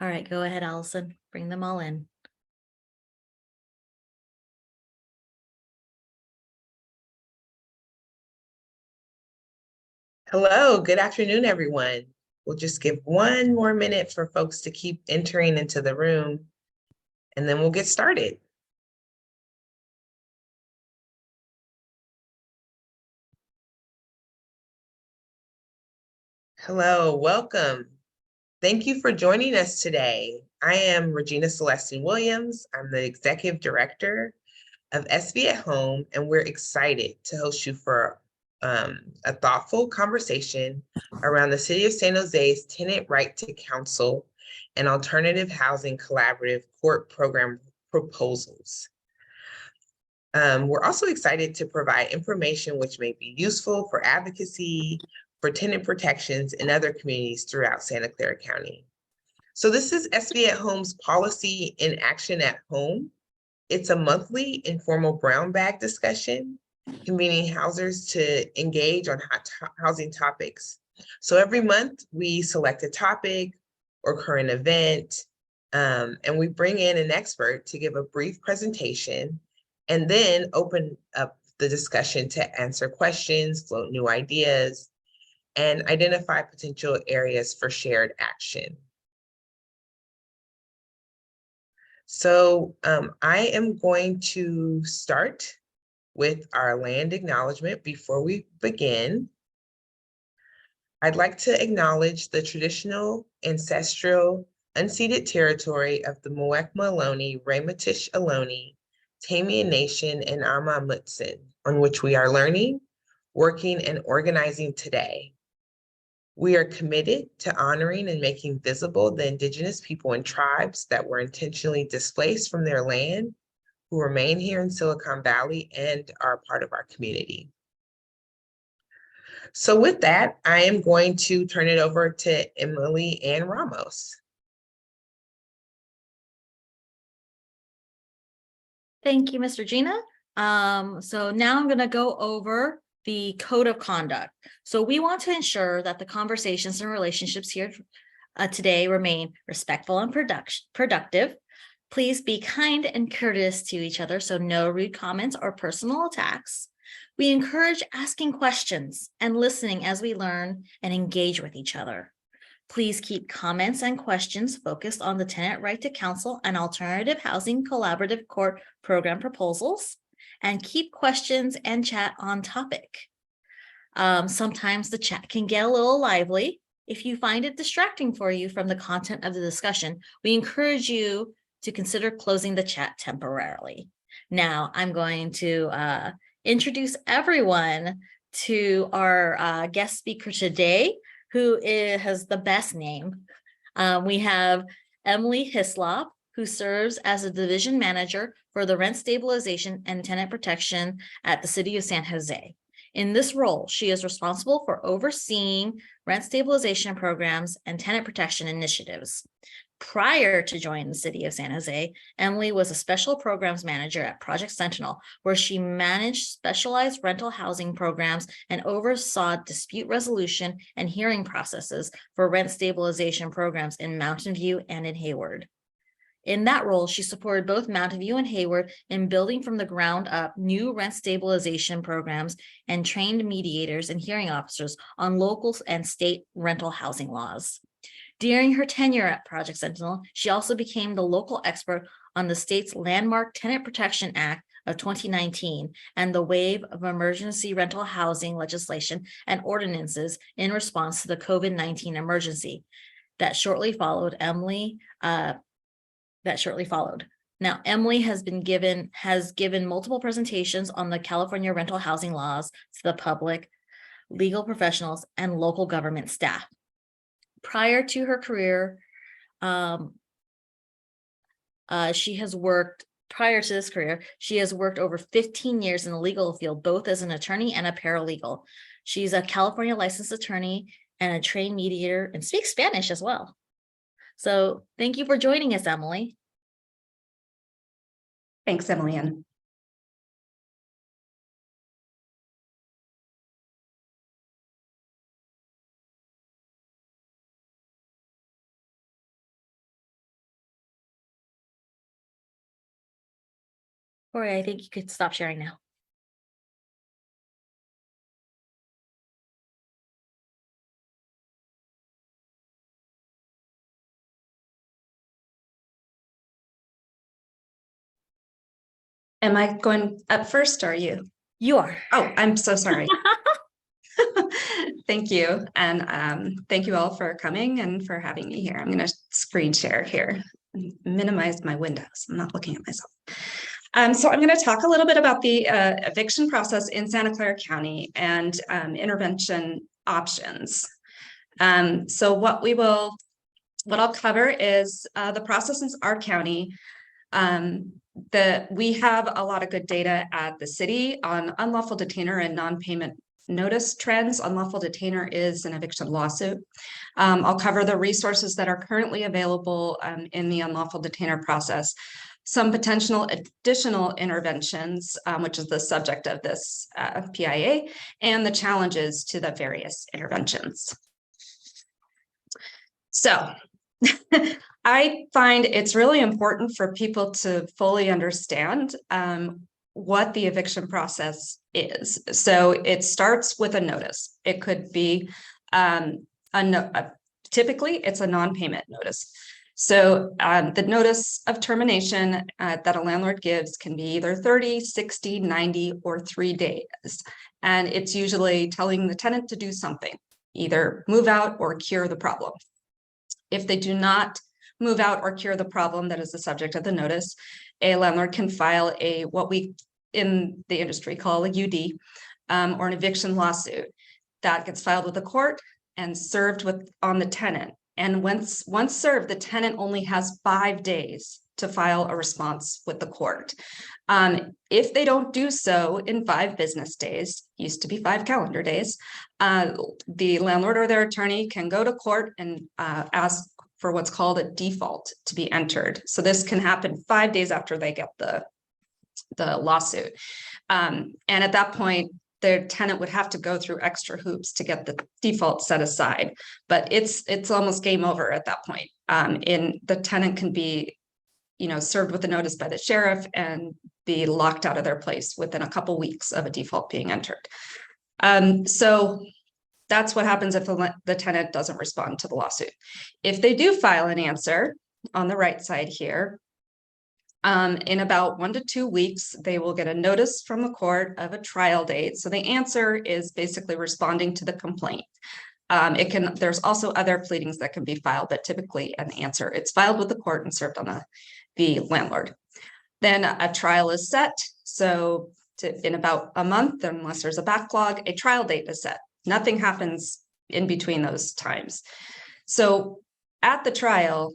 All right, go ahead, Allison. Bring them all in. Hello, good afternoon, everyone. We'll just give one more minute for folks to keep entering into the room, and then we'll get started. Hello, welcome. Thank you for joining us today. I am Regina Celestine Williams. I'm the Executive Director of SV at Home, and we're excited to host you for a thoughtful conversation around the City of San Jose's Tenant Right to Counsel and Alternative Housing Collaborative Court Program proposals. We're also excited to provide information which may be useful for advocacy, for tenant protections in other communities throughout Santa Clara County. So this is SV at Home's Policy in Action at Home. It's a monthly informal brown bag discussion, convening housers to engage on hot housing topics. So every month we select a topic or current event, and we bring in an expert to give a brief presentation and then open up the discussion to answer questions, float new ideas, and identify potential areas for shared action. So I am going to start with our land acknowledgement before we begin. I'd like to acknowledge the traditional, ancestral, unceded territory of the Muwekma Ohlone, Ramaytush Ohlone, Tamian Nation, and Ama Mutsun, on which we are learning, working, and organizing today. We are committed to honoring and making visible the Indigenous people and tribes that were intentionally displaced from their land, who remain here in Silicon Valley and are part of our community. So with that, I am going to turn it over to Emily Ann Ramos. Thank you, Ms. Regina. So now I'm going to go over the code of conduct. So we want to ensure that the conversations and relationships here today remain respectful and productive. Please be kind and courteous to each other, so no rude comments or personal attacks. We encourage asking questions and listening as we learn and engage with each other. Please keep comments and questions focused on the Tenant Right to Counsel and Alternative Housing Collaborative Court Program proposals, and keep questions and chat on topic. Sometimes the chat can get a little lively. If you find it distracting for you from the content of the discussion, we encourage you to consider closing the chat temporarily. Now, I'm going to introduce everyone to our guest speaker today, who has the best name. We have Emily Hislop, who serves as a division manager for the rent stabilization and tenant protection at the City of San Jose. In this role, she is responsible for overseeing rent stabilization programs and tenant protection initiatives. Prior to joining the City of San Jose, Emily was a special programs manager at Project Sentinel, where she managed specialized rental housing programs and oversaw dispute resolution and hearing processes for rent stabilization programs in Mountain View and in Hayward. In that role, she supported both Mountain View and Hayward in building from the ground up new rent stabilization programs and trained mediators and hearing officers on local and state rental housing laws. During her tenure at Project Sentinel, she also became the local expert on the state's landmark Tenant Protection Act of 2019 and the wave of emergency rental housing legislation and ordinances in response to the COVID-19 emergency that shortly followed. Now, Emily has given multiple presentations on the California rental housing laws to the public, legal professionals, and local government staff. Prior to her career, she has worked over 15 years in the legal field, both as an attorney and a paralegal. She's a California licensed attorney and a trained mediator and speaks Spanish as well. So thank you for joining us, Emily. Thanks, Emily Ann. Corey, I think you could stop sharing now. Am I going up first, or are you? You are. Oh, I'm so sorry. Thank you. And thank you all for coming and for having me here. I'm going to screen share here and minimize my windows. I'm not looking at myself. So I'm going to talk a little bit about the eviction process in Santa Clara County and intervention options. So what I'll cover is the process in our county. We have a lot of good data at the city on unlawful detainer and non-payment notice trends. Unlawful detainer is an eviction lawsuit. I'll cover the resources that are currently available in the unlawful detainer process, some potential additional interventions, which is the subject of this PIA, and the challenges to the various interventions. So I find it's really important for people to fully understand what the eviction process is. So it starts with a notice. It could be typically it's a non-payment notice. So the notice of termination that a landlord gives can be either 30, 60, 90, or 3 days. And it's usually telling the tenant to do something, either move out or cure the problem. If they do not move out or cure the problem that is the subject of the notice, a landlord can file what we in the industry call a UD or an eviction lawsuit that gets filed with the court and served on the tenant. And once served, the tenant only has 5 days to file a response with the court. If they don't do so in 5 business days, used to be 5 calendar days, the landlord or their attorney can go to court and ask for what's called a default to be entered. So this can happen 5 days after they get the lawsuit. And at that point, their tenant would have to go through extra hoops to get the default set aside. But it's almost game over at that point. The tenant can be served with a notice by the sheriff and be locked out of their place within a couple weeks of a default being entered. So that's what happens if the tenant doesn't respond to the lawsuit. If they do file an answer on the right side here, in about 1 to 2 weeks, they will get a notice from the court of a trial date. So the answer is basically responding to the complaint. There's also other pleadings that can be filed, but typically an answer. It's filed with the court and served on the landlord. Then a trial is set. So in about a month, unless there's a backlog, a trial date is set. Nothing happens in between those times. So at the trial,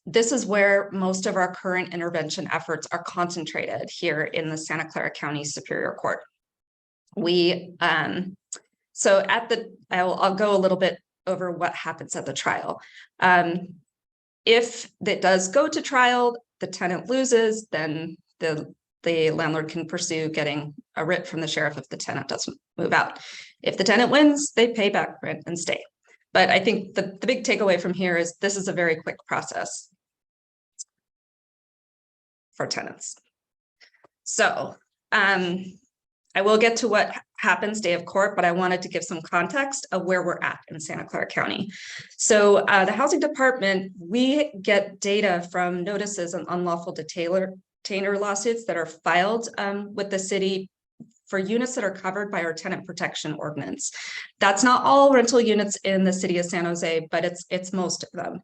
this is where most of our current intervention efforts are concentrated here in the Santa Clara County Superior Court. I'll go a little bit over what happens at the trial. If it does go to trial, the tenant loses, then the landlord can pursue getting a writ from the sheriff if the tenant doesn't move out. If the tenant wins, they pay back rent and stay. But I think the big takeaway from here is this is a very quick process for tenants. So I will get to what happens day of court, but I wanted to give some context of where we're at in Santa Clara County. So the housing department, we get data from notices on unlawful detainer lawsuits that are filed with the city for units that are covered by our tenant protection ordinance. That's not all rental units in the city of San Jose, but it's most of them.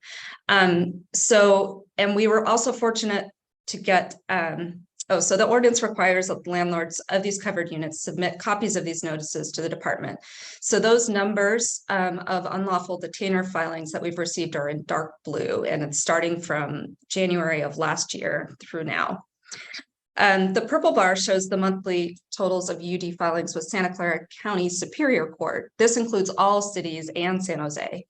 And we were also fortunate to get, so the ordinance requires that landlords of these covered units submit copies of these notices to the department. So those numbers of unlawful detainer filings that we've received are in dark blue, and it's starting from January of last year through now. The purple bar shows the monthly totals of UD filings with Santa Clara County Superior Court. This includes all cities and San Jose.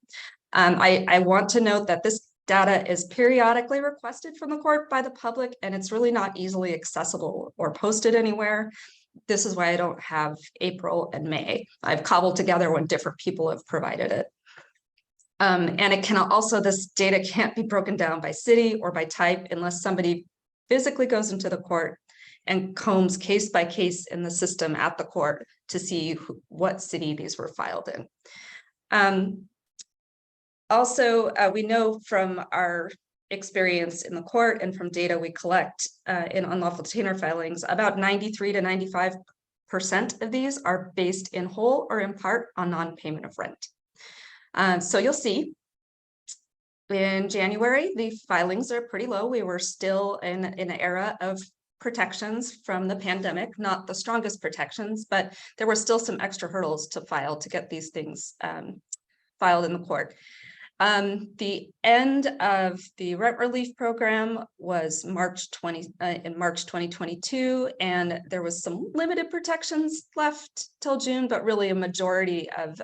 I want to note that this data is periodically requested from the court by the public, and it's really not easily accessible or posted anywhere. This is why I don't have April and May. I've cobbled together when different people have provided it. And it can also, this data can't be broken down by city or by type unless somebody physically goes into the court and combs case by case in the system at the court to see what city these were filed in. Also, we know from our experience in the court and from data we collect in unlawful detainer filings, about 93 to 95% of these are based in whole or in part on non-payment of rent. So you'll see in January, the filings are pretty low. We were still in an era of protections from the pandemic, not the strongest protections, but there were still some extra hurdles to file to get these things filed in the court. The end of the rent relief program was in March 2022, and there was some limited protections left till June, but really a majority of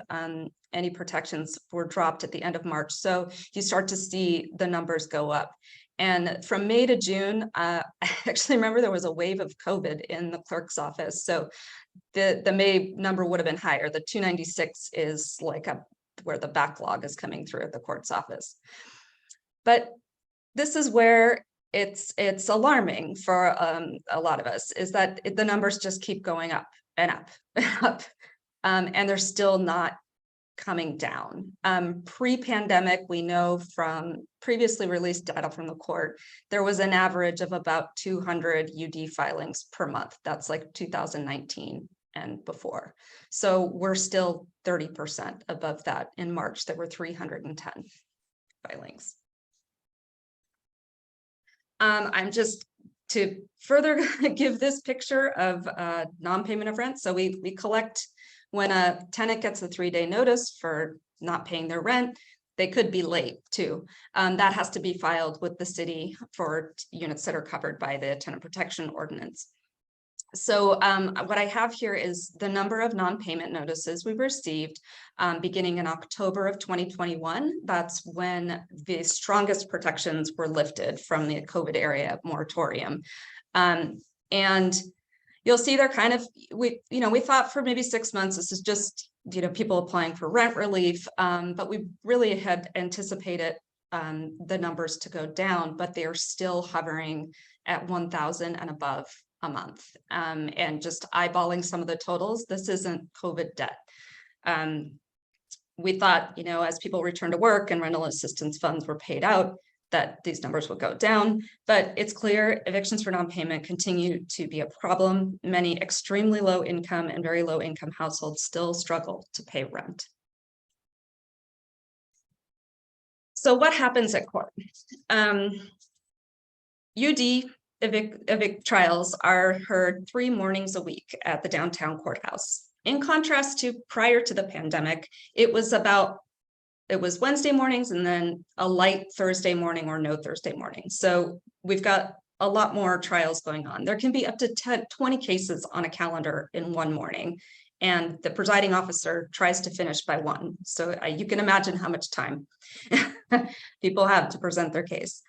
any protections were dropped at the end of March. So you start to see the numbers go up. And from May to June, I actually remember there was a wave of COVID in the clerk's office. So the May number would have been higher. The 296 is like where the backlog is coming through at the court's office. But this is where it's alarming for a lot of us, is that the numbers just keep going up and up and up, and they're still not coming down. Pre-pandemic, we know from previously released data from the court, there was an average of about 200 UD filings per month. That's like 2019 and before. So we're still 30% above that. In March, there were 310 filings. I'm just to further give this picture of non-payment of rent. So we collect when a tenant gets a 3-day notice for not paying their rent. They could be late too. That has to be filed with the city for units that are covered by the tenant protection ordinance. So what I have here is the number of non-payment notices we've received beginning in October of 2021. That's when the strongest protections were lifted from the COVID area moratorium. And you'll see they're kind of, we thought for maybe 6 months, this is just, people applying for rent relief, but we really had anticipated the numbers to go down, but they are still hovering at 1,000 and above a month. And just eyeballing some of the totals, this isn't COVID debt. We thought, as people return to work and rental assistance funds were paid out, that these numbers would go down, but it's clear evictions for non-payment continue to be a problem. Many extremely low income and very low income households still struggle to pay rent. So what happens at court? UD evict trials are heard 3 mornings a week at the downtown courthouse. In contrast to prior to the pandemic, it was Wednesday mornings and then a light Thursday morning or no Thursday morning. So we've got a lot more trials going on. There can be up to 20 cases on a calendar in one morning, and the presiding officer tries to finish by 1. So you can imagine how much time people have to present their case.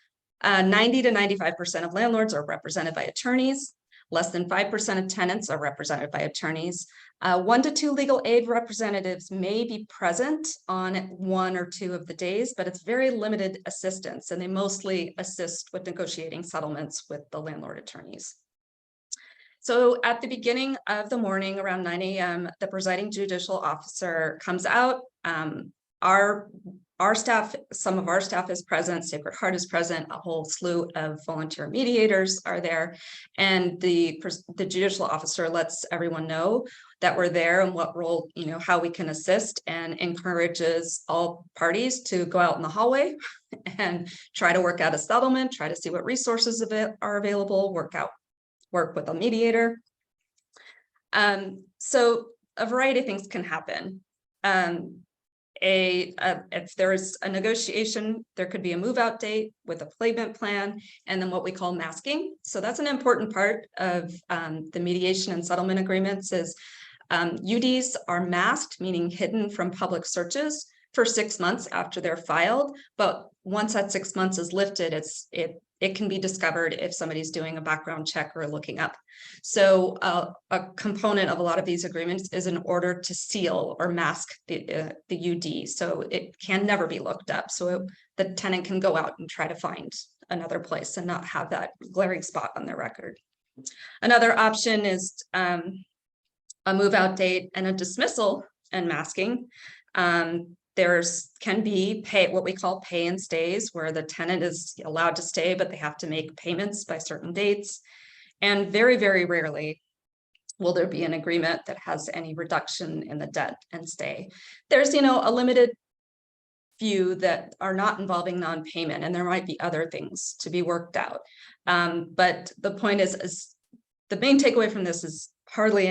90 to 95% of landlords are represented by attorneys. Less than 5% of tenants are represented by attorneys. 1 to 2 legal aid representatives may be present on 1 or 2 of the days, but it's very limited assistance, and they mostly assist with negotiating settlements with the landlord attorneys. So at the beginning of the morning, around 9 a.m., the presiding judicial officer comes out. Our staff, some of our staff is present, Sacred Heart is present, a whole slew of volunteer mediators are there, and the judicial officer lets everyone know that we're there and what role, how we can assist, and encourages all parties to go out in the hallway and try to work out a settlement, try to see what resources are available, work with a mediator. So a variety of things can happen. If there's a negotiation, there could be a move out date with a payment plan, and then what we call masking. So that's an important part of the mediation and settlement agreements is UDs are masked, meaning hidden from public searches for 6 months after they're filed. But once that 6 months is lifted, it can be discovered if somebody's doing a background check or looking up. So a component of a lot of these agreements is an order to seal or mask the UD. So it can never be looked up. So the tenant can go out and try to find another place and not have that glaring spot on their record. Another option is a move out date and a dismissal and masking. There's can be what we call pay and stays, where the tenant is allowed to stay, but they have to make payments by certain dates. And very, very rarely will there be an agreement that has any reduction in the debt and stay. There's, a limited few that are not involving non-payment, and there might be other things to be worked out. But the point is the main takeaway from this is hardly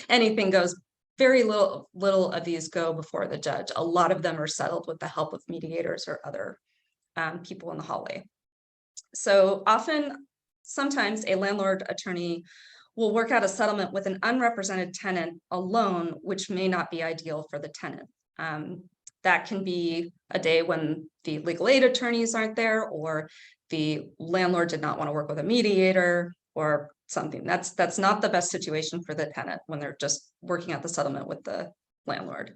anything goes. Very little of these go before the judge. A lot of them are settled with the help of mediators or other people in the hallway. So sometimes a landlord attorney will work out a settlement with an unrepresented tenant alone, which may not be ideal for the tenant. That can be a day when the legal aid attorneys aren't there, or the landlord did not want to work with a mediator, or something. That's not the best situation for the tenant when they're just working out the settlement with the landlord.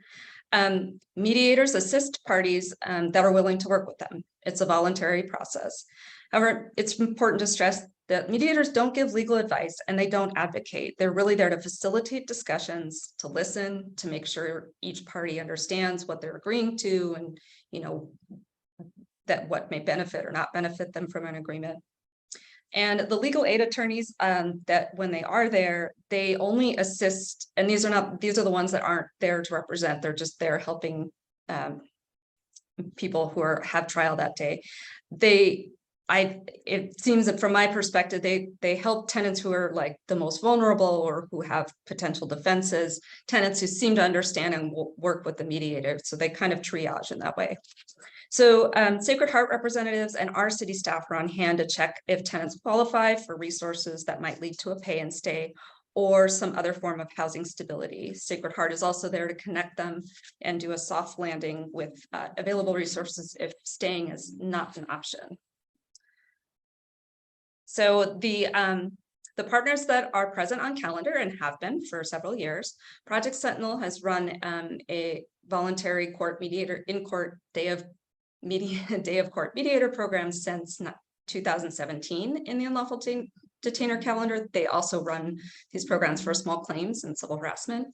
Mediators assist parties that are willing to work with them. It's a voluntary process. However, it's important to stress that mediators don't give legal advice and they don't advocate. They're really there to facilitate discussions, to listen, to make sure each party understands what they're agreeing to, and that what may benefit or not benefit them from an agreement. And the legal aid attorneys that when they are there, they only assist, and these are the ones that aren't there to represent, they're just there helping people who have trial that day. It seems that from my perspective, they help tenants who are like the most vulnerable or who have potential defenses, tenants who seem to understand and will work with the mediator. So they kind of triage in that way. So Sacred Heart representatives and our city staff are on hand to check if tenants qualify for resources that might lead to a pay and stay or some other form of housing stability. Sacred Heart is also there to connect them and do a soft landing with available resources if staying is not an option. So the partners that are present on calendar and have been for several years, Project Sentinel has run a voluntary court mediator in-court day of court mediator program since 2017 in the Unlawful Detainer calendar. They also run these programs for small claims and civil harassment.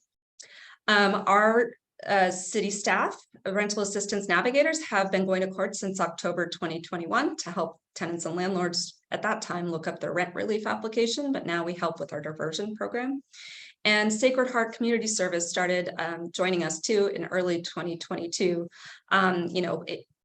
Our city staff, rental assistance navigators, have been going to court since October 2021 to help tenants and landlords at that time look up their rent relief application, but now we help with our diversion program. And Sacred Heart Community Service started joining us too in early 2022.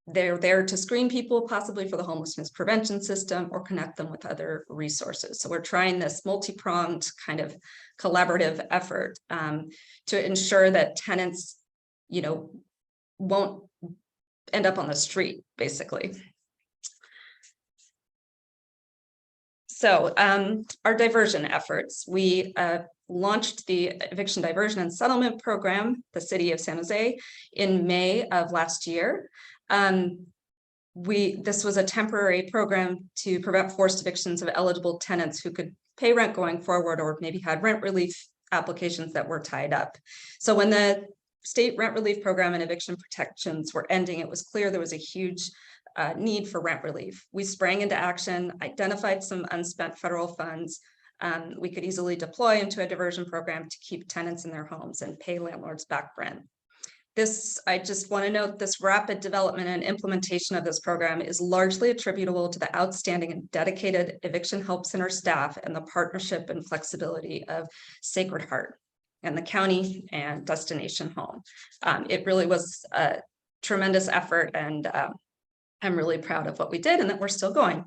They're there to screen people possibly for the homelessness prevention system or connect them with other resources. So we're trying this multi-pronged kind of collaborative effort to ensure that tenants, won't end up on the street, basically. So our diversion efforts, we launched the Eviction Diversion and Settlement Program, the City of San José, in May of last year. This was a temporary program to prevent forced evictions of eligible tenants who could pay rent going forward or maybe had rent relief applications that were tied up. So when the state rent relief program and eviction protections were ending, it was clear there was a huge need for rent relief. We sprang into action, identified some unspent federal funds we could easily deploy into a diversion program to keep tenants in their homes and pay landlords back rent. I just want to note this rapid development and implementation of this program is largely attributable to the outstanding and dedicated Eviction Help Center staff and the partnership and flexibility of Sacred Heart and the county and Destination Home. It really was a tremendous effort, and I'm really proud of what we did and that we're still going.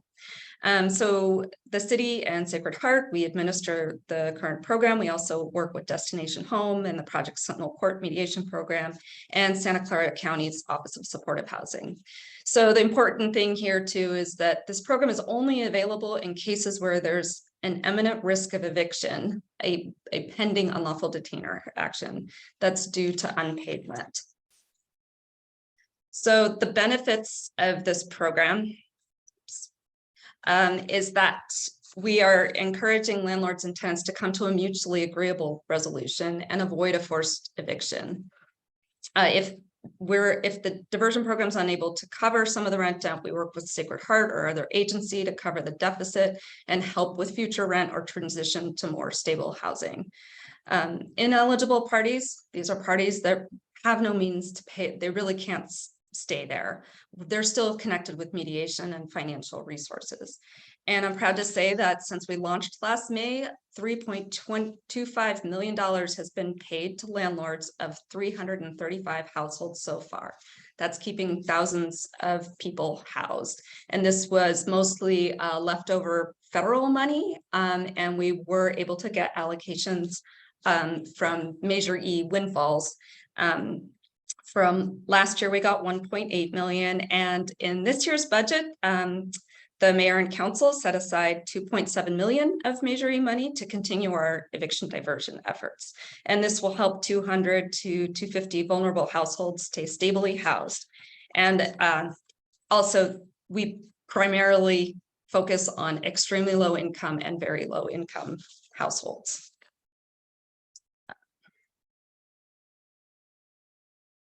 So the city and Sacred Heart, we administer the current program. We also work with Destination Home and the Project Sentinel Court Mediation Program and Santa Clara County's Office of Supportive Housing. So the important thing here too is that this program is only available in cases where there's an imminent risk of eviction, a pending unlawful detainer action that's due to unpaid rent. So the benefits of this program is that we are encouraging landlords and tenants to come to a mutually agreeable resolution and avoid a forced eviction. If if the diversion program is unable to cover some of the rent dump, we work with Sacred Heart or other agency to cover the deficit and help with future rent or transition to more stable housing. Ineligible parties, these are parties that have no means to pay, they really can't stay there. They're still connected with mediation and financial resources. And I'm proud to say that since we launched last May, $3.25 million has been paid to landlords of 335 households so far. That's keeping thousands of people housed. And this was mostly leftover federal money, and we were able to get allocations from Measure E windfalls. From last year, we got 1.8 million, and in this year's budget, the mayor and council set aside 2.7 million of Measure E money to continue our eviction diversion efforts. And this will help 200 to 250 vulnerable households stay stably housed. And also, we primarily focus on extremely low income and very low income households.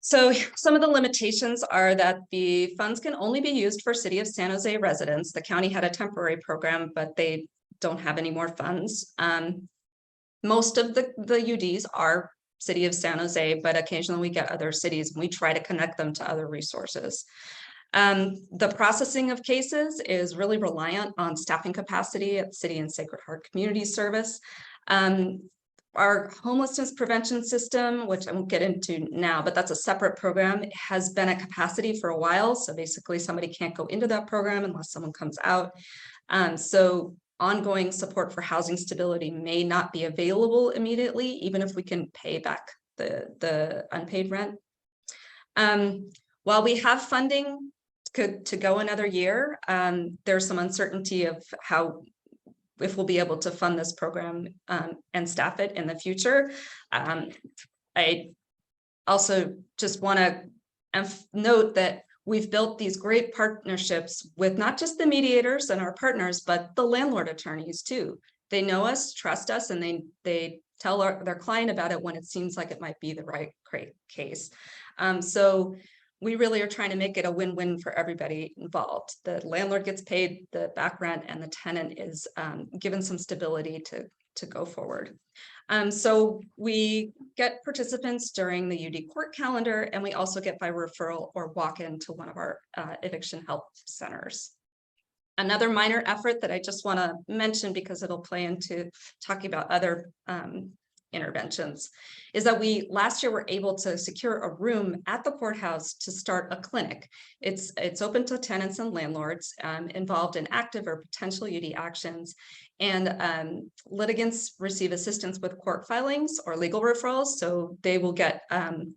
So some of the limitations are that the funds can only be used for City of San Jose residents. The county had a temporary program, but they don't have any more funds. Most of the UDs are City of San Jose, but occasionally we get other cities and we try to connect them to other resources. The processing of cases is really reliant on staffing capacity at City and Sacred Heart Community Service. Our homelessness prevention system, which I won't get into now, but that's a separate program, has been at capacity for a while. So basically somebody can't go into that program unless someone comes out. So ongoing support for housing stability may not be available immediately, even if we can pay back the unpaid rent. While we have funding to go another year, there's some uncertainty of if we'll be able to fund this program and staff it in the future. I also just want to note that we've built these great partnerships with not just the mediators and our partners, but the landlord attorneys too. They know us, trust us, and they tell their client about it when it seems like it might be the right case. So we really are trying to make it a win-win for everybody involved. The landlord gets paid the back rent and the tenant is given some stability to go forward. So we get participants during the UD court calendar, and we also get by referral or walk-in to one of our eviction help centers. Another minor effort that I just want to mention because it'll play into talking about other interventions is that we last year were able to secure a room at the courthouse to start a clinic. It's open to tenants and landlords involved in active or potential UD actions, and litigants receive assistance with court filings or legal referrals, so they will get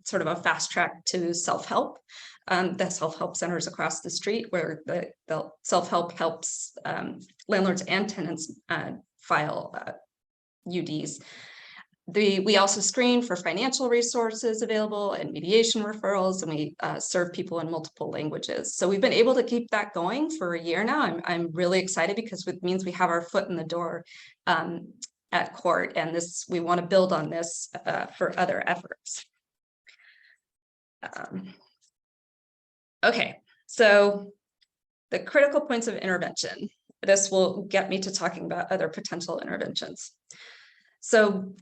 sort of a fast track to self-help. The self-help centers across the street where the self-help helps landlords and tenants file UDs. We also screen for financial resources available and mediation referrals, and we serve people in multiple languages. So we've been able to keep that going for a year now. I'm really excited because it means we have our foot in the door at court, and we want to build on this for other efforts. Okay, so the critical points of intervention. This will get me to talking about other potential interventions. So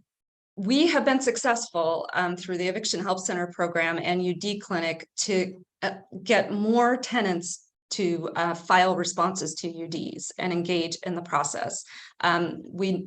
we have been successful through the Eviction Help Center program and UD Clinic to get more tenants to file responses to UDs and engage in the process. We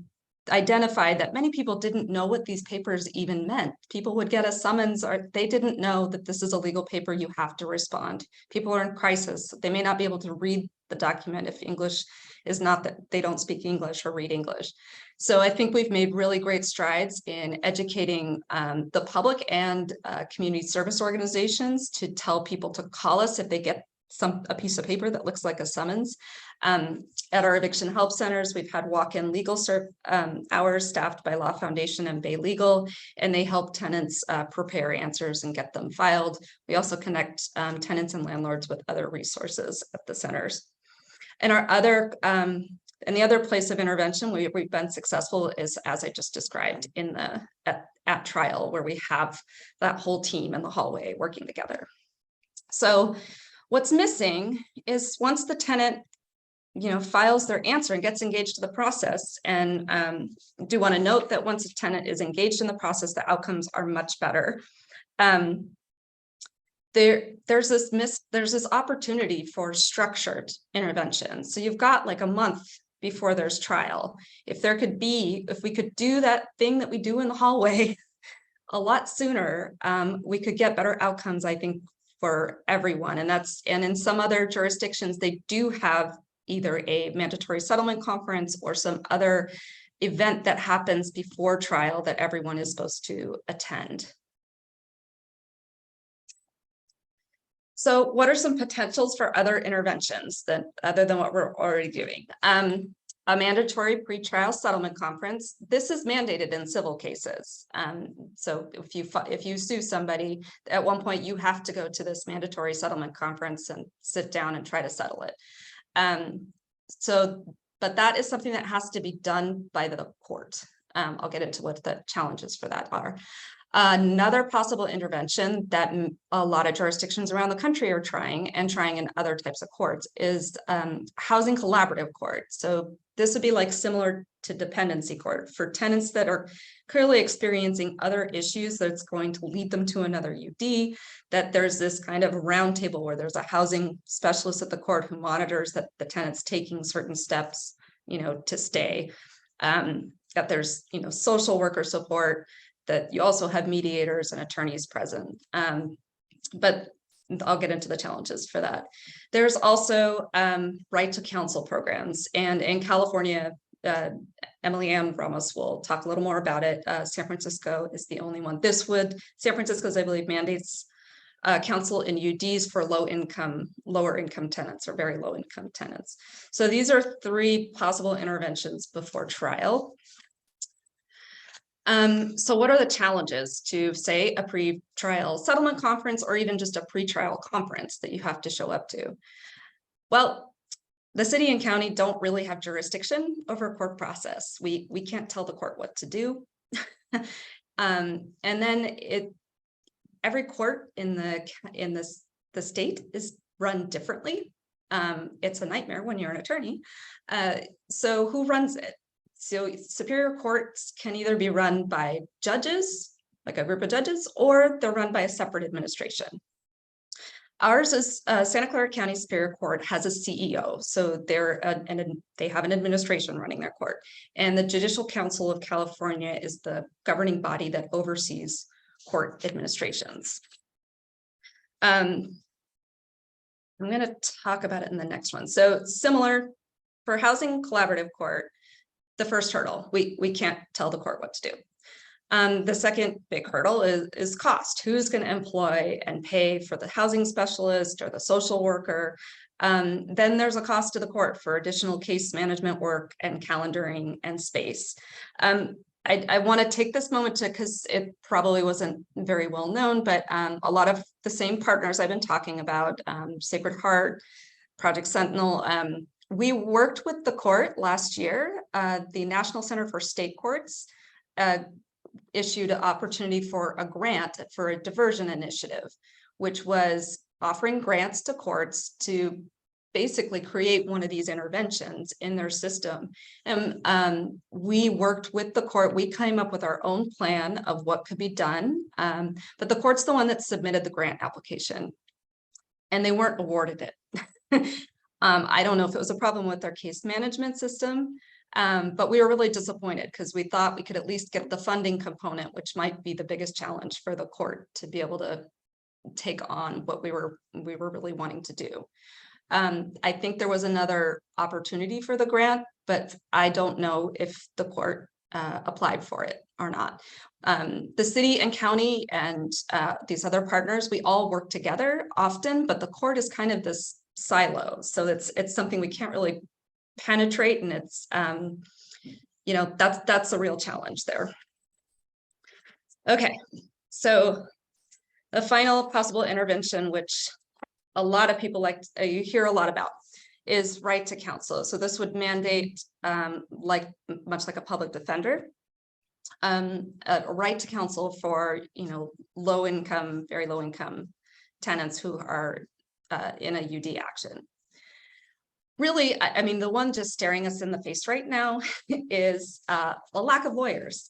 identified that many people didn't know what these papers even meant. People would get a summons, or they didn't know that this is a legal paper, you have to respond. People are in crisis. They may not be able to read the document if English is not that they don't speak English or read English. So I think we've made really great strides in educating the public and community service organizations to tell people to call us if they get a piece of paper that looks like a summons. At our eviction help centers, we've had walk-in legal hours staffed by Law Foundation and Bay Legal, and they help tenants prepare answers and get them filed. We also connect tenants and landlords with other resources at the centers. And the other place of intervention we've been successful is, as I just described, at at trial, where we have that whole team in the hallway working together. So what's missing is once the tenant, files their answer and gets engaged in the process, and do want to note that once a tenant is engaged in the process, the outcomes are much better. There's this opportunity for structured intervention. So you've got like a month before there's trial. If we could do that thing that we do in the hallway a lot sooner, we could get better outcomes, I think, for everyone. And in some other jurisdictions, they do have either a mandatory settlement conference or some other event that happens before trial that everyone is supposed to attend. So what are some potentials for other interventions other than what we're already doing? A mandatory pretrial settlement conference. This is mandated in civil cases. So if you sue somebody, at one point you have to go to this mandatory settlement conference and sit down and try to settle it. But that is something that has to be done by the court. I'll get into what the challenges for that are. Another possible intervention that a lot of jurisdictions around the country are trying in other types of courts is housing collaborative court. So this would be like similar to dependency court for tenants that are clearly experiencing other issues that's going to lead them to another UD, that there's this kind of round table where there's a housing specialist at the court who monitors that the tenant's taking certain steps, to stay, that there's, social worker support, that you also have mediators and attorneys present. But I'll get into the challenges for that. There's also right to counsel programs. And in California, Emily Ann Ramos will talk a little more about it. San Francisco is the only one. San Francisco's, I believe, mandates counsel in UDs for lower income tenants or very low income tenants. So these are 3 possible interventions before trial. So what are the challenges to, say, a pre-trial settlement conference or even just a pre-trial conference that you have to show up to? Well, the city and county don't really have jurisdiction over court process. We can't tell the court what to do. And then every court in the state is run differently. It's a nightmare when you're an attorney. So who runs it? So superior courts can either be run by judges, like a group of judges, or they're run by a separate administration. Ours is Santa Clara County Superior Court has a CEO, so they have an administration running their court. And the Judicial Council of California is the governing body that oversees court administrations. I'm going to talk about it in the next one. So similar for housing collaborative court. The first hurdle, we can't tell the court what to do. The second big hurdle is cost. Who's going to employ and pay for the housing specialist or the social worker? Then there's a cost to the court for additional case management work and calendaring and space. I want to take this moment because it probably wasn't very well known, but a lot of the same partners I've been talking about, Sacred Heart, Project Sentinel, we worked with the court last year. The National Center for State Courts issued an opportunity for a grant for a diversion initiative, which was offering grants to courts to basically create one of these interventions in their system. And we worked with the court. We came up with our own plan of what could be done, but the court's the one that submitted the grant application, and they weren't awarded it. I don't know if it was a problem with their case management system, but we were really disappointed because we thought we could at least get the funding component, which might be the biggest challenge for the court to be able to take on what we were really wanting to do. I think there was another opportunity for the grant, but I don't know if the court applied for it or not. The city and county and these other partners, we all work together often, but the court is kind of this silo. So it's something we can't really penetrate, and it's that's a real challenge there. Okay, so the final possible intervention, which a lot of people you hear a lot about, is right to counsel. So this would mandate much like a public defender. a right to counsel for, low income, very low income tenants who are in a UD action. Really, I mean, the one just staring us in the face right now is a lack of lawyers.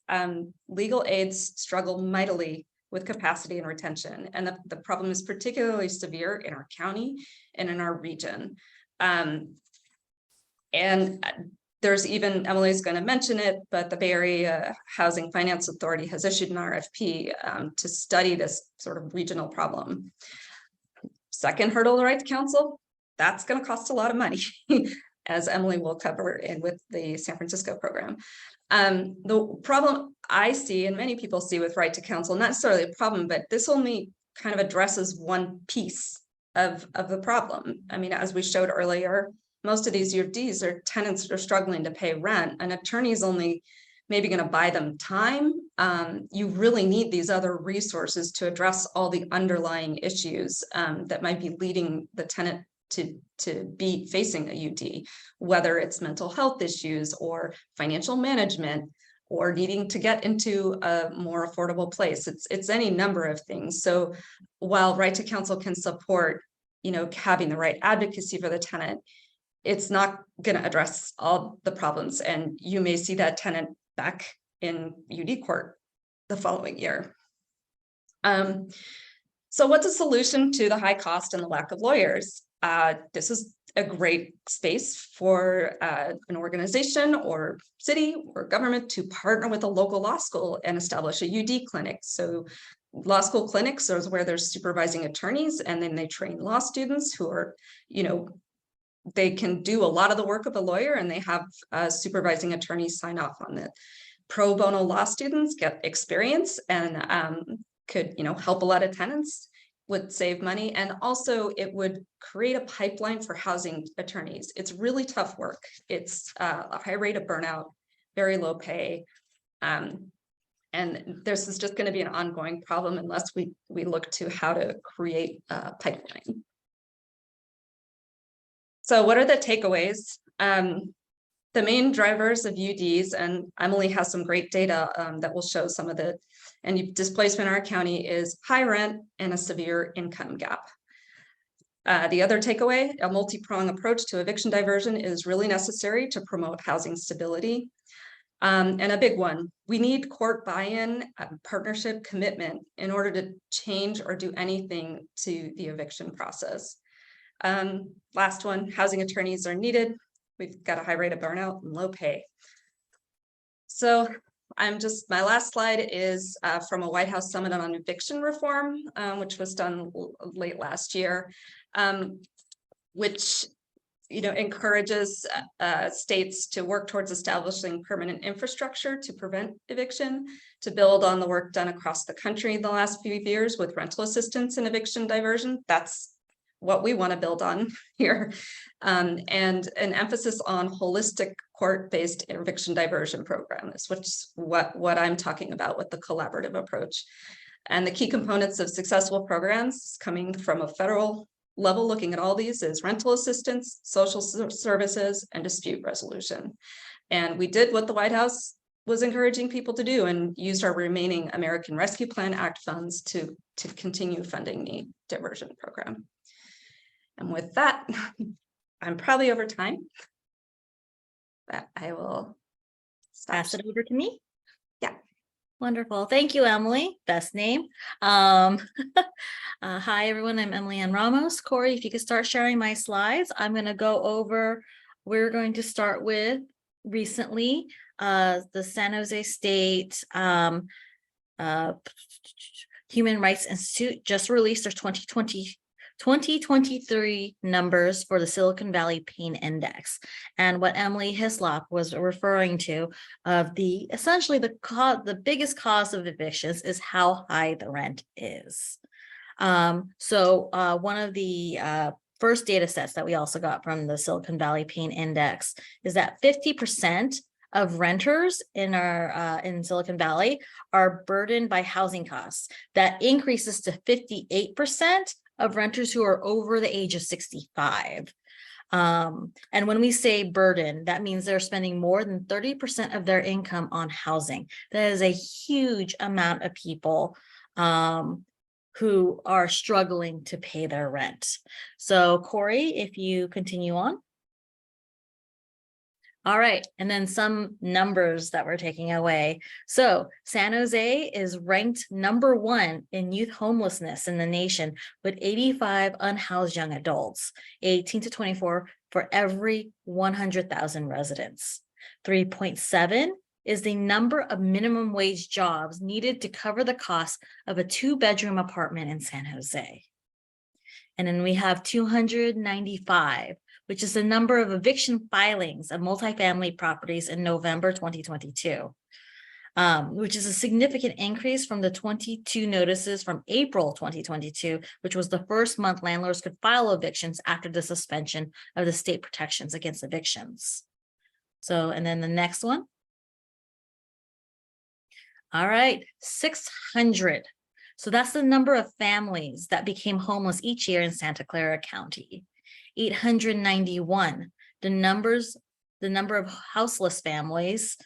Legal aids struggle mightily with capacity and retention, and the problem is particularly severe in our county and in our region. And there's even, Emily's going to mention it, but the Bay Area Housing Finance Authority has issued an RFP to study this sort of regional problem. Second hurdle, the right to counsel, that's going to cost a lot of money, as Emily will cover in with the San Francisco program. The problem I see, and many people see with right to counsel, not necessarily a problem, but this only kind of addresses one piece of the problem. I mean, as we showed earlier, most of these UFDs are tenants that are struggling to pay rent. An attorney is only maybe going to buy them time. You really need these other resources to address all the underlying issues that might be leading the tenant to be facing a UD, whether it's mental health issues or financial management or needing to get into a more affordable place. It's any number of things. So while right to counsel can support, having the right advocacy for the tenant, it's not going to address all the problems. And you may see that tenant back in UD court the following year. So what's a solution to the high cost and the lack of lawyers? This is a great space for an organization or city or government to partner with a local law school and establish a UD clinic. So law school clinics is where there's supervising attorneys, and then they train law students who are, they can do a lot of the work of a lawyer, and they have supervising attorneys sign off on it. Pro bono law students get experience and could, help a lot of tenants, would save money, and also it would create a pipeline for housing attorneys. It's really tough work. It's a high rate of burnout, very low pay, and this is just going to be an ongoing problem unless we look to how to create a pipeline. So what are the takeaways? The main drivers of UDs, and Emily has some great data that will show some of the, and displacement in our county is high rent and a severe income gap. The other takeaway, a multi-pronged approach to eviction diversion is really necessary to promote housing stability. And a big one, we need court buy-in, partnership commitment in order to change or do anything to the eviction process. Last one, housing attorneys are needed. We've got a high rate of burnout and low pay. So my last slide is from a White House Summit on Eviction Reform, which was done late last year, which encourages states to work towards establishing permanent infrastructure to prevent eviction, to build on the work done across the country in the last few years with rental assistance and eviction diversion. That's what we want to build on here, and an emphasis on holistic court-based eviction diversion programs, which is what I'm talking about with the collaborative approach. And the key components of successful programs coming from a federal level, looking at all these, is rental assistance, social services, and dispute resolution. And we did what the White House was encouraging people to do and used our remaining American Rescue Plan Act funds to continue funding the diversion program. And with that, I'm probably over time, but I will pass it over to me. Yeah. Wonderful. Thank you, Emily. Best name. Hi, everyone. I'm Emily Ann Ramos. Corey, if you could start sharing my slides, I'm going to go over, we're going to start with recently, the San Jose State Human Rights Institute just released their 2023 numbers for the Silicon Valley Pain Index, and what Emily Hislop was referring to of essentially the biggest cause of evictions is how high the rent is. So one of the first data sets that we also got from the Silicon Valley Pain Index is that 50% of renters in in Silicon Valley are burdened by housing costs. That increases to 58% of renters who are over the age of 65. And when we say burden, that means they're spending more than 30% of their income on housing. That is a huge amount of people who are struggling to pay their rent. So Corey, if you continue on. All right, and then some numbers that we're taking away. So San Jose is ranked #1 in youth homelessness in the nation, with 85 unhoused young adults, 18 to 24 for every 100,000 residents. 3.7 is the number of minimum wage jobs needed to cover the cost of a 2-bedroom apartment in San Jose. And then we have 295, which is the number of eviction filings of multifamily properties in November 2022, which is a significant increase from the 22 notices from April 2022, which was the first month landlords could file evictions after the suspension of the state protections against evictions. So, and then the next one. All right, 600. So that's the number of families that became homeless each year in Santa Clara County. 891, the number of houseless families,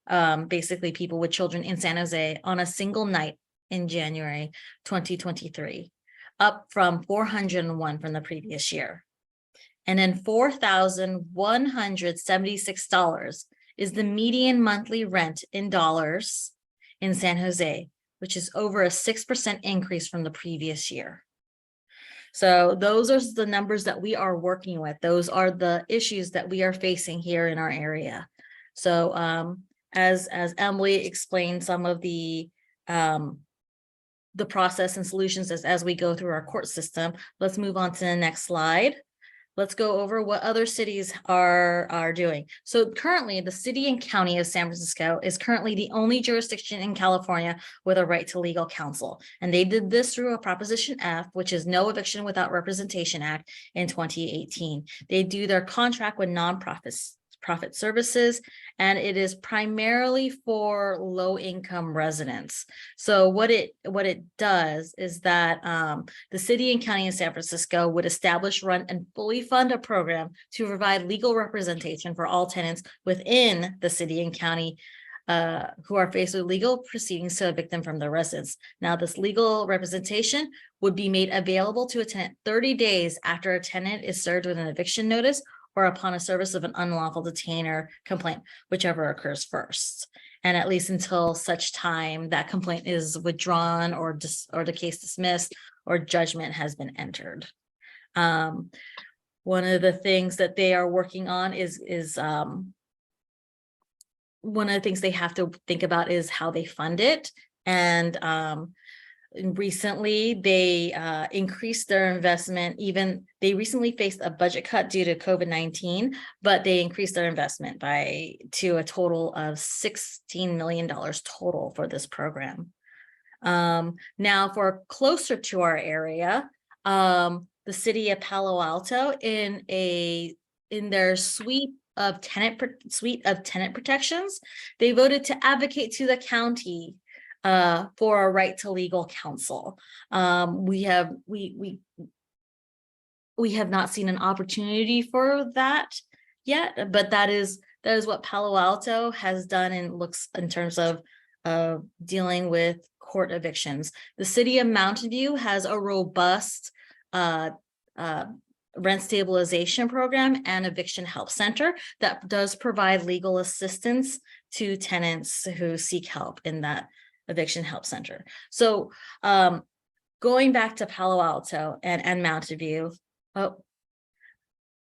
basically people with children in San Jose on a single night in January 2023, up from 401 from the previous year. And then $4,176 is the median monthly rent in dollars in San Jose, which is over a 6% increase from the previous year. So those are the numbers that we are working with. Those are the issues that we are facing here in our area. So as Emily explained some of the process and solutions as we go through our court system, let's move on to the next slide. Let's go over what other cities are doing. So currently, the city and county of San Francisco is currently the only jurisdiction in California with a right to legal counsel. And they did this through a Proposition F, which is No Eviction Without Representation Act in 2018. They do their contract with nonprofit services, and it is primarily for low-income residents. So what it does is that the city and county of San Francisco would establish, run, and fully fund a program to provide legal representation for all tenants within the city and county who are faced with legal proceedings to evict them from their residence. Now, this legal representation would be made available to a tenant 30 days after a tenant is served with an eviction notice or upon a service of an unlawful detainer complaint, whichever occurs first, and at least until such time that complaint is withdrawn or the case dismissed or judgment has been entered. One of the things that they are working on is one of the things they have to think about is how they fund it. And recently they increased their investment. They recently faced a budget cut due to COVID-19, but they increased their investment to a total of $16 million total for this program. Now, for closer to our area, the city of Palo Alto, in their suite of tenant protections, they voted to advocate to the county for a right to legal counsel. We have not seen an opportunity for that yet, but that is what Palo Alto has done and looks in terms of dealing with court evictions. The city of Mountain View has a robust rent stabilization program and eviction help center that does provide legal assistance to tenants who seek help in that eviction help center. So going back to Palo Alto and Mountain View, I'm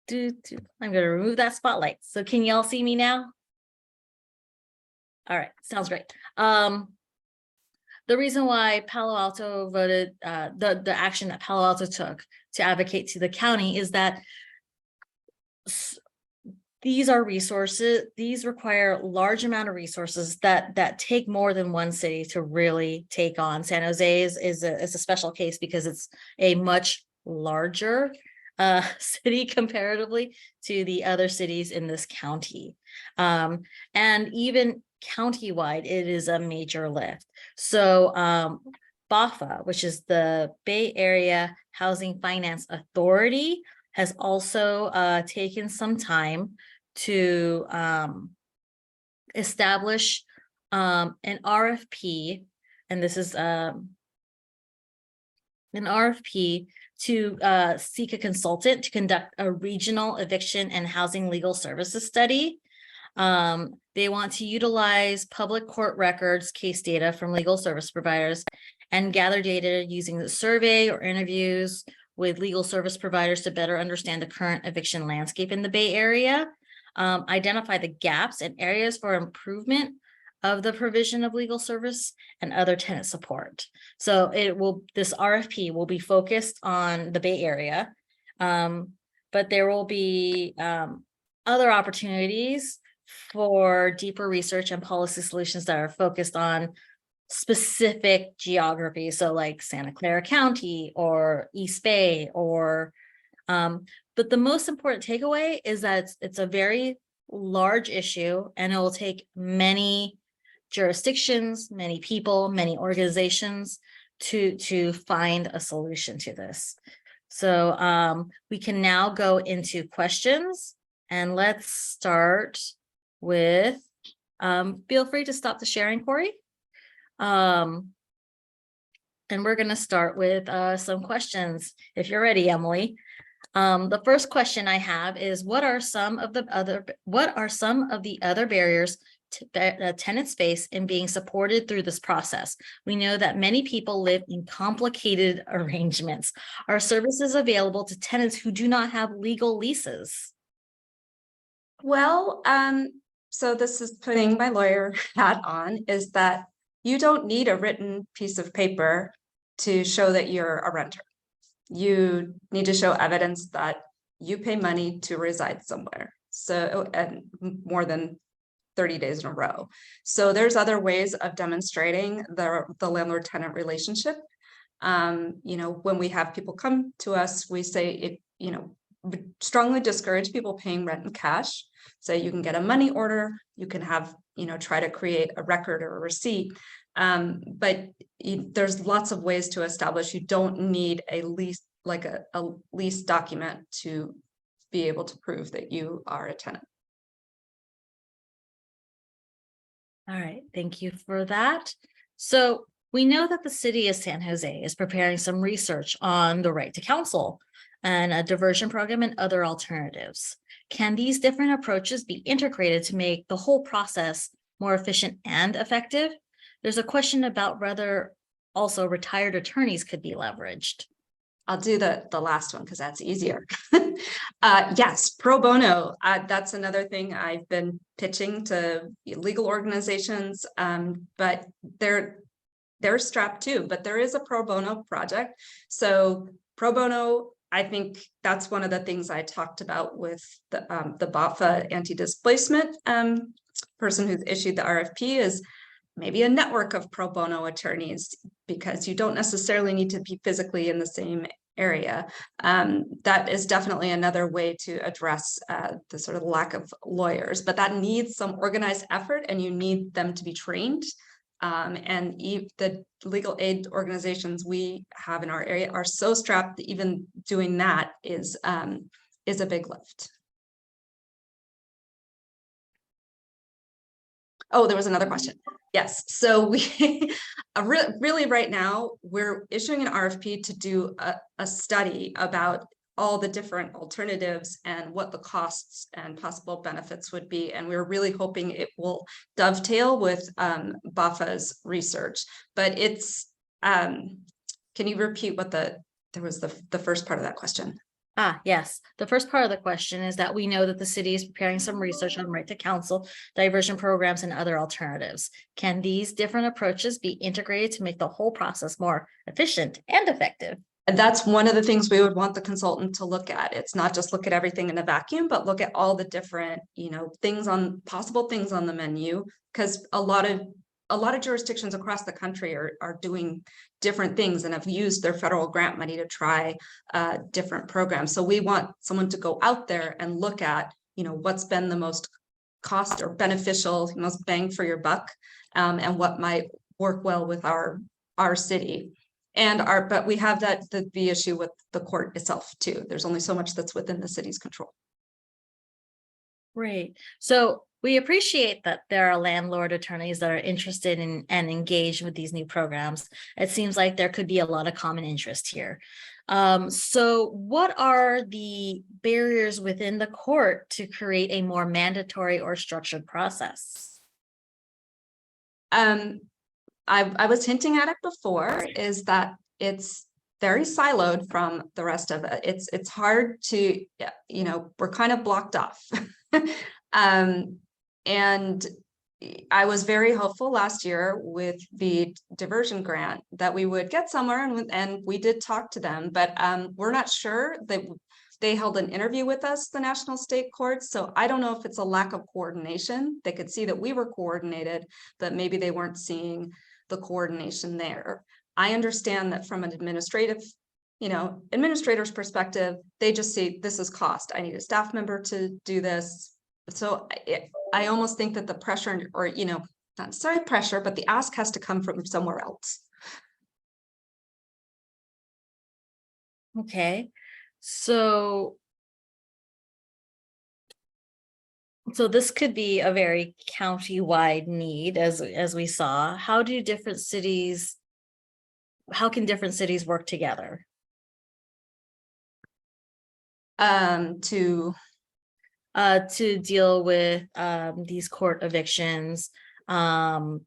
going to remove that spotlight. So can y'all see me now? All right, sounds great. The reason why Palo Alto voted, the action that Palo Alto took to advocate to the county is that these are resources, these require large amount of resources that take more than one city to really take on. San Jose is a special case because it's a much larger city comparatively to the other cities in this county. And even countywide, it is a major lift. So BAFA, which is the Bay Area Housing Finance Authority, has also taken some time to establish an RFP, and this is an RFP to seek a consultant to conduct a regional eviction and housing legal services study. They want to utilize public court records, case data from legal service providers, and gather data using the survey or interviews with legal service providers to better understand the current eviction landscape in the Bay Area, identify the gaps and areas for improvement of the provision of legal service and other tenant support. So this RFP will be focused on the Bay Area, but there will be other opportunities for deeper research and policy solutions that are focused on specific geography. So like Santa Clara County or East Bay but the most important takeaway is that it's a very large issue, and it will take many jurisdictions, many people, many organizations to find a solution to this. So we can now go into questions, and let's start with, feel free to stop the sharing, Corey. And we're going to start with some questions if you're ready, Emily. The first question I have is, what are some of the other barriers to tenants face in being supported through this process? We know that many people live in complicated arrangements. Are services available to tenants who do not have legal leases? Well, so this is putting my lawyer hat on, is that you don't need a written piece of paper to show that you're a renter. You need to show evidence that you pay money to reside somewhere. So, and more than 30 days in a row. So there's other ways of demonstrating the landlord-tenant relationship. When we have people come to us, we say, we strongly discourage people paying rent in cash. So you can get a money order, you can have, try to create a record or a receipt. But there's lots of ways to establish. You don't need a lease, like a lease document, to be able to prove that you are a tenant. All right, thank you for that. So we know that the City of San Jose is preparing some research on the right to counsel and a diversion program and other alternatives. Can these different approaches be integrated to make the whole process more efficient and effective? There's a question about whether also retired attorneys could be leveraged. I'll do the last one because that's easier. Yes, pro bono. That's another thing I've been pitching to legal organizations, but they're strapped too. But there is a pro bono project. So pro bono, I think that's one of the things I talked about with the BAFA anti-displacement person who's issued the RFP, is maybe a network of pro bono attorneys, because you don't necessarily need to be physically in the same area. That is definitely another way to address the sort of lack of lawyers, but that needs some organized effort, and you need them to be trained. And the legal aid organizations we have in our area are so strapped that even doing that is a big lift. Oh, there was another question. Yes, so we really right now we're issuing an RFP to do a study about all the different alternatives and what the costs and possible benefits would be, and we're really hoping it will dovetail with BAFA's research. But it's can you repeat what there was the first part of that question? Yes. The first part of the question is that we know that the city is preparing some research on right to counsel, diversion programs, and other alternatives. Can these different approaches be integrated to make the whole process more efficient and effective? And that's one of the things we would want the consultant to look at. It's not just look at everything in a vacuum, but look at all the different, possible things on the menu, because a lot of jurisdictions across the country are doing different things and have used their federal grant money to try different programs. So we want someone to go out there and look at, what's been the most cost or beneficial, most bang for your buck, and what might work well with our our city. But we have the issue with the court itself too. There's only so much that's within the city's control. Great. So we appreciate that there are landlord attorneys that are interested in and engaged with these new programs. It seems like there could be a lot of common interest here. So what are the barriers within the court to create a more mandatory or structured process? I was hinting at it before, is that it's very siloed from the rest of it. It's hard to, we're kind of blocked off. And I was very hopeful last year with the diversion grant that we would get somewhere, and we did talk to them, but we're not sure. That they held an interview with us, the National State Courts, so I don't know if it's a lack of coordination. They could see that we were coordinated, but maybe they weren't seeing the coordination there. I understand that from an administrator's perspective, they just see this is cost. I need a staff member to do this. So I almost think that the pressure, or, not necessarily pressure, but the ask has to come from somewhere else. Okay. So this could be a very county-wide need, as we saw. How can different cities work together? To deal with these court evictions, to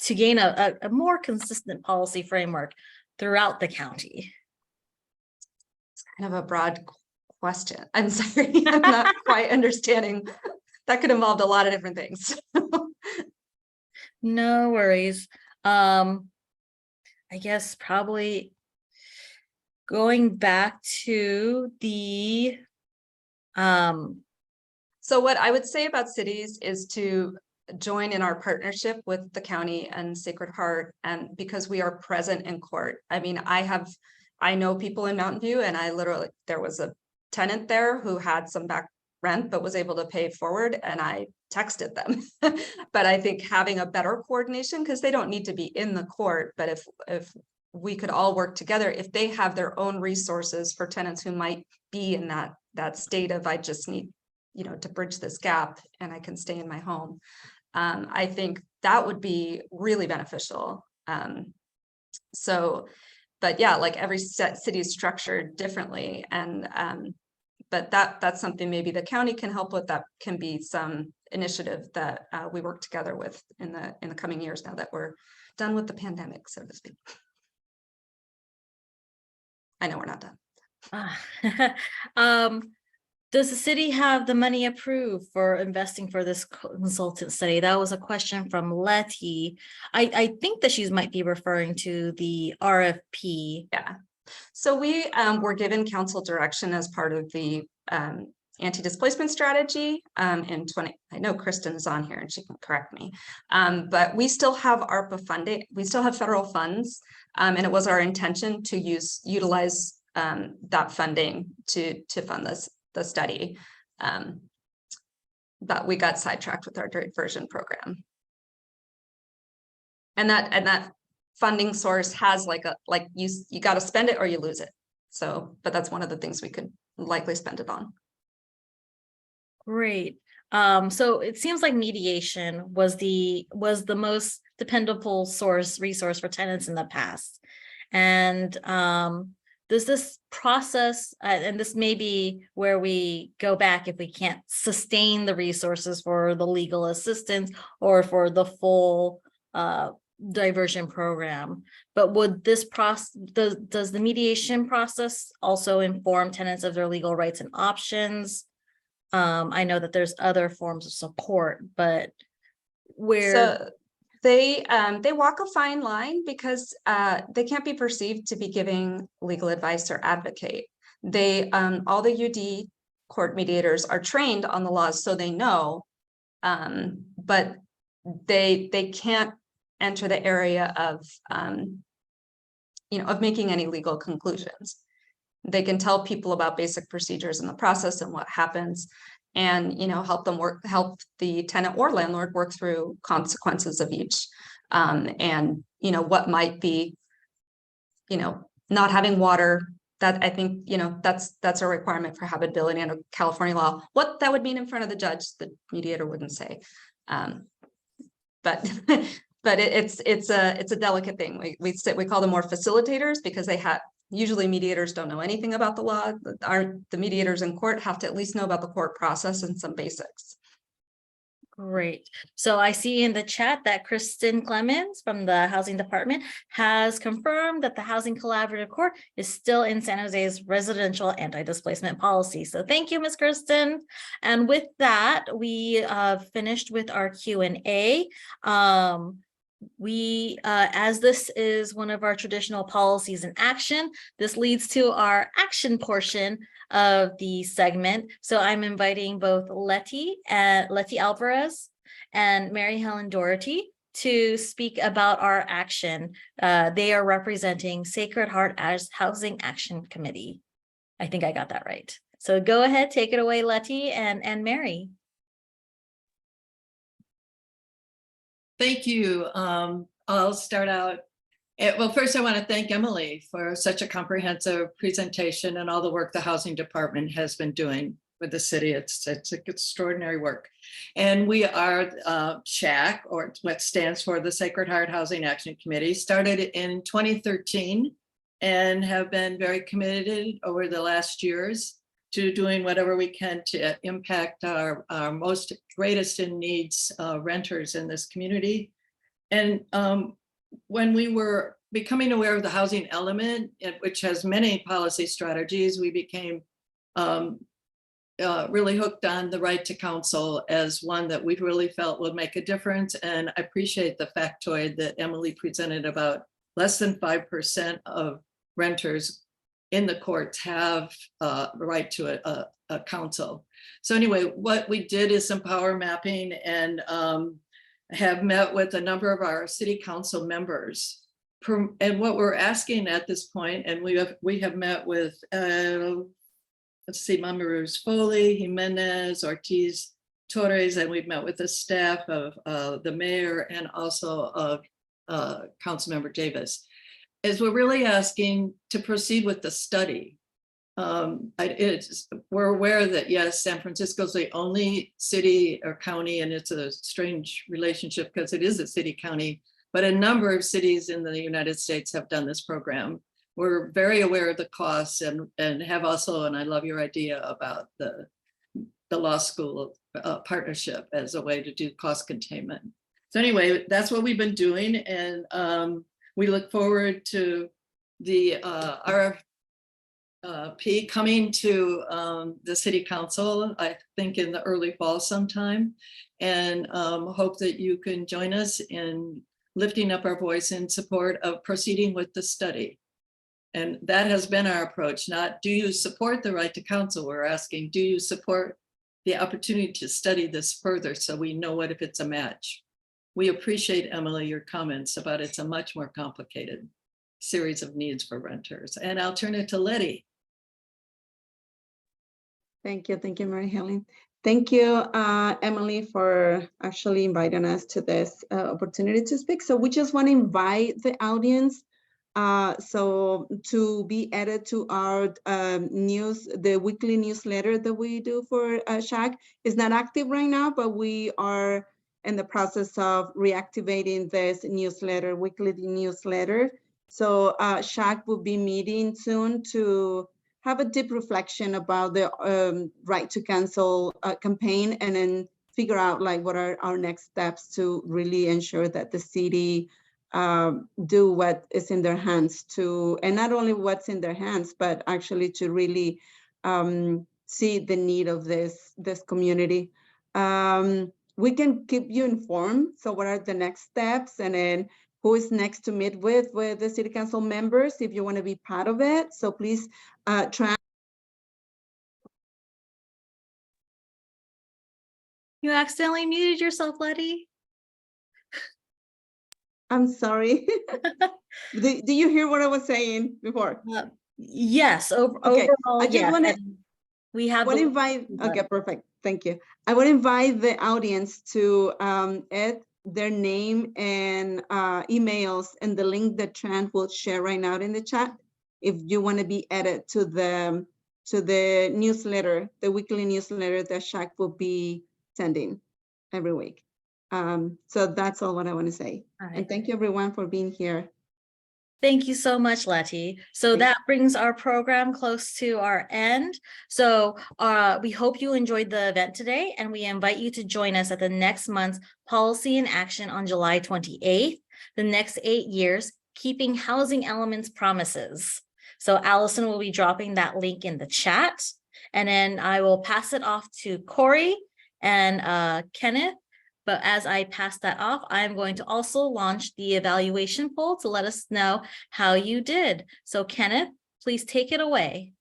gain a more consistent policy framework throughout the county. It's kind of a broad question. I'm sorry, I'm not quite understanding. That could involve a lot of different things. No worries. I guess probably going back to the so what I would say about cities is to join in our partnership with the county and Sacred Heart, and because we are present in court. I mean, I know people in Mountain View, and there was a tenant there who had some back rent but was able to pay forward, and I texted them. But I think having a better coordination, because they don't need to be in the court, but if we could all work together, if they have their own resources for tenants who might be in that state of, I just need, to bridge this gap and I can stay in my home. I think that would be really beneficial. But yeah, like every city is structured differently, and but that's something maybe the county can help with. That can be some initiative that we work together with in the coming years, now that we're done with the pandemic, so to speak. I know we're not done. Does the city have the money approved for investing for this consultant study? That was a question from Letty. I think that she might be referring to the RFP. Yeah. So we were given council direction as part of the anti-displacement strategy in 20. I know Kristen is on here and she can correct me, but we still have ARPA funding. We still have federal funds, and it was our intention to utilize that funding to fund the study, but we got sidetracked with our diversion program, and that funding source has you got to spend it or you lose it. So, but that's one of the things we could likely spend it on. Great. So it seems like mediation was the most dependable resource for tenants in the past, and does this process, and this may be where we go back if we can't sustain the resources for the legal assistance or for the full diversion program, but would this process, does the mediation process also inform tenants of their legal rights and options? I know that there's other forms of support, but where they walk a fine line, because they can't be perceived to be giving legal advice or advocate. They all the UD court mediators are trained on the laws, so they know, but they can't enter the area of of making any legal conclusions. They can tell people about basic procedures in the process and what happens, and help the tenant or landlord work through consequences of each. And, what might be, not having water, that I think, that's a requirement for habitability under California law. What that would mean in front of the judge, the mediator wouldn't say. But it's a delicate thing. We call them more facilitators because usually mediators don't know anything about the law. The mediators in court have to at least know about the court process and some basics. Great. So I see in the chat that Kristen Clemens from the Housing Department has confirmed that the Housing Collaborative Court is still in San Jose's residential anti-displacement policy. So thank you, Ms. Kristen. And with that, we finished with our Q&A. As this is one of our traditional policies in action, this leads to our action portion of the segment. So I'm inviting both Letty Alvarez and Mary Helen Doherty to speak about our action. They are representing Sacred Heart as Housing Action Committee. I think I got that right. So go ahead, take it away, Letty and Mary. Thank you. I'll start out. Well, first I want to thank Emily for such a comprehensive presentation and all the work the Housing Department has been doing with the city. It's extraordinary work. And we are SHAC, or what stands for the Sacred Heart Housing Action Committee, started in 2013 and have been very committed over the last years to doing whatever we can to impact our most greatest in needs renters in this community. And when we were becoming aware of the housing element, which has many policy strategies, we became really hooked on the right to counsel as one that we really felt would make a difference. And I appreciate the factoid that Emily presented about less than 5% of renters in the courts have the right to a counsel. So anyway, what we did is some power mapping and have met with a number of our city council members. And what we're asking at this point, and we have met with, let's see, Mamaruz Foley, Jimenez, Ortiz, Torres, and we've met with the staff of the mayor and also of Councilmember Davis. Is we're really asking to proceed with the study. We're aware that, yes, San Francisco is the only city or county, and it's a strange relationship because it is a city county, but a number of cities in the United States have done this program. We're very aware of the costs and have also, and I love your idea about the law school partnership as a way to do cost containment. So anyway, that's what we've been doing. And we look forward to the RFP coming to the city council, I think in the early fall sometime, and hope that you can join us in lifting up our voice in support of proceeding with the study. And that has been our approach, not do you support the right to counsel? We're asking, do you support the opportunity to study this further so we know what if it's a match? We appreciate, Emily, your comments about it's a much more complicated series of needs for renters. And I'll turn it to Letty. Thank you, Mary Helen. Thank you, Emily, for actually inviting us to this opportunity to speak. So we just want to invite the audience so to be added to our the weekly newsletter that we do for SHAC. Is not active right now, but we are in the process of reactivating this newsletter, weekly newsletter. So SHAC will be meeting soon to have a deep reflection about the right to counsel campaign, and then figure out like what are our next steps to really ensure that the city do what is in their hands to, and not only what's in their hands, but actually to really see the need of this community. We can keep you informed. So what are the next steps, and then who is next to meet with the city council members if you want to be part of it. So please try. You accidentally muted yourself, Letty. I'm sorry. Do you hear what I was saying before? Yes, Okay. overall, I just yeah. want to We have invite. Okay, perfect. Thank you. I would invite the audience to Ed their name and emails and the link that Trent will share right now in the chat if you want to be added to the newsletter, the weekly newsletter that Shaq will be sending every week. So that's all what I want to say. All right. And thank you everyone for being here. Thank you so much, Letty. So that brings our program close to our end. So we hope you enjoyed the event today, and we invite you to join us at the next month's Policy in Action on July 28th, the next 8 years, Keeping Housing Elements Promises. So Allison will be dropping that link in the chat, and then I will pass it off to Corey and Kenneth. But as I pass that off, I'm going to also launch the evaluation poll to let us know how you did. So Kenneth, please take it away.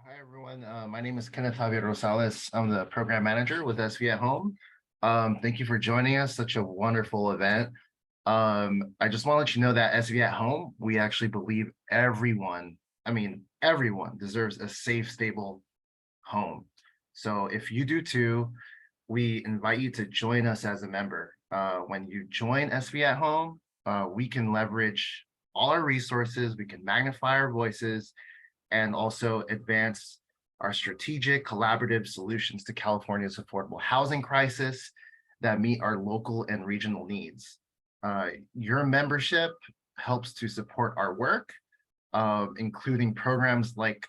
Hi, everyone. My name is Kenneth Javier Rosales. I'm the program manager with SV at Home. Thank you for joining us. Such a wonderful event. I just want to let you know that SV at Home, we actually believe everyone deserves a safe, stable home. So if you do too, we invite you to join us as a member. When you join SV at Home, we can leverage all our resources, we can magnify our voices, and also advance our strategic collaborative solutions to California's affordable housing crisis that meet our local and regional needs. Your membership helps to support our work, including programs like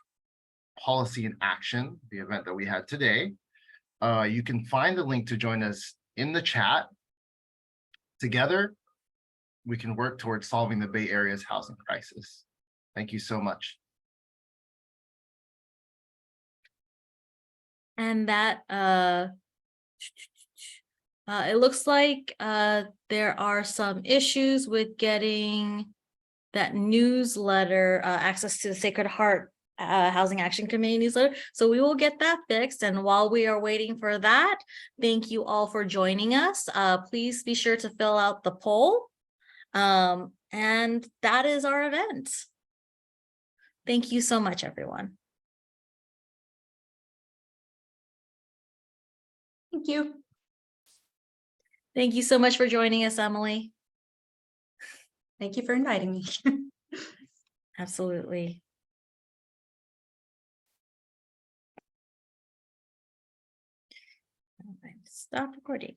Policy in Action, the event that we had today. You can find the link to join us in the chat. Together, we can work towards solving the Bay Area's housing crisis. Thank you so much. And that it looks like there are some issues with getting that newsletter, access to the Sacred Heart Housing Action Committee newsletter. So we will get that fixed. And while we are waiting for that, thank you all for joining us. Please be sure to fill out the poll. And that is our event. Thank you so much, everyone. Thank you. Thank you so much for joining us, Emily. Thank you for inviting me. Absolutely. Stop recording.